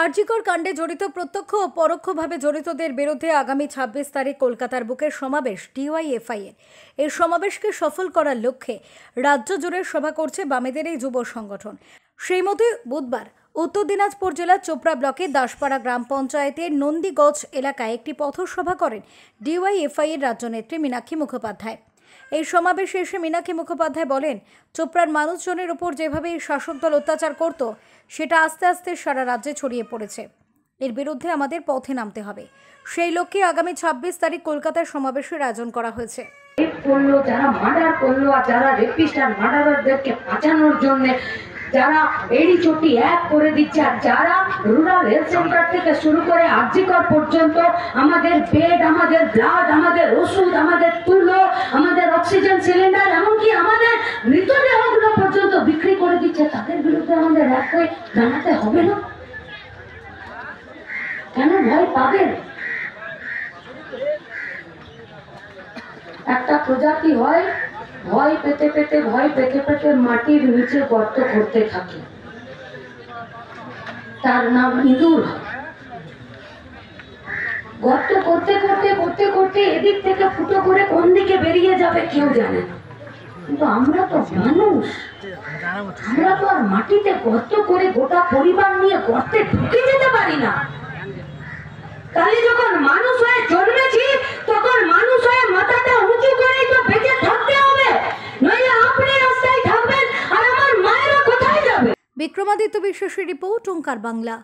আরজিকর কাণ্ডে জড়িত প্রত্যক্ষ ও পরোক্ষভাবে জড়িতদের বিরুদ্ধে আগামী ২৬ তারিখ কলকাতার বুকে সমাবেশ ডিওয়াইএফআই এর। এই সমাবেশকে সফল করার লক্ষ্যে রাজ্য জুড়ে সভা করছে বামেদের এই যুব সংগঠন। সেই মতে বুধবার উত্তর দিনাজপুর জেলার চোপড়া ব্লকের দাসপাড়া গ্রাম পঞ্চায়েতের নন্দীগঞ্জ এলাকায় একটি পথসভা করেন ডিওয়াইএফআই এর রাজ্য নেত্রী মীনাক্ষী মুখোপাধ্যায়। এই সমাবেশে এসে মীনাক্ষী মুখোপাধ্যায় বলেন, চোপড়ার মানুষজনের উপর যেভাবে এই শাসক দল অত্যাচার করত সেটা আস্তে আস্তে সারা রাজ্যে ছড়িয়ে পড়েছে। এর বিরুদ্ধে আমাদের পথে নামতে হবে। সেই লক্ষ্যে আগামী ২৬ তারিখ কলকাতায় সমাবেশের আয়োজন করা হয়েছে। করলো যারা মার্ডার করলো আর যারা রেপিস্ট আর মার্ডারদেরকে বাঁচানোর জন্য যারা এড়ি চটি এক করে দিচ্ছে আর যারা রুরাল হেলথ সেন্টার থেকে শুরু করে আরজিকর পর্যন্ত আমাদের বেড, আমাদের ব্লাড, আমাদের ওষুধ, আমাদের তুলো, আমাদের অক্সিজেন সিলিন্ডার, এমনকি আমাদের মৃতদেহগুলো পর্যন্ত বিক্রি করে দিচ্ছে, তাদের বিরুদ্ধে আমাদের এক হয়ে দাঁড়াতে হবে না? কেন ভয় পাবেন? একটা প্রজাতি হয় ভয় পেতে পেতে মাটির নিচে গর্ত করতে থাকে, তার নাম ইঁদুর। গর্ত করতে করতে করতে করতে এদিক থেকে ফুটো করে কোন দিকে বেরিয়ে যাবে কেউ জানে না। কিন্তু আমরা তো মানুষ, আমরা তো আর মাটিতে গর্ত করে গোটা পরিবার নিয়ে গর্তে ঢুকে যেতে পারি না। তাহলে যখন মানুষ হয়ে জন্মেছি তখন মানুষ হয়ে মাথাটা উঁচু করেই তো বেঁচে থাকতে হবে, নইলে আপনি রাস্তায় থাকবেন আর আমার মায়েরা কোথায় যাবে? বিক্রমাদিত্য বিশ্বাসের রিপোর্ট, ওঙ্কার বাংলা।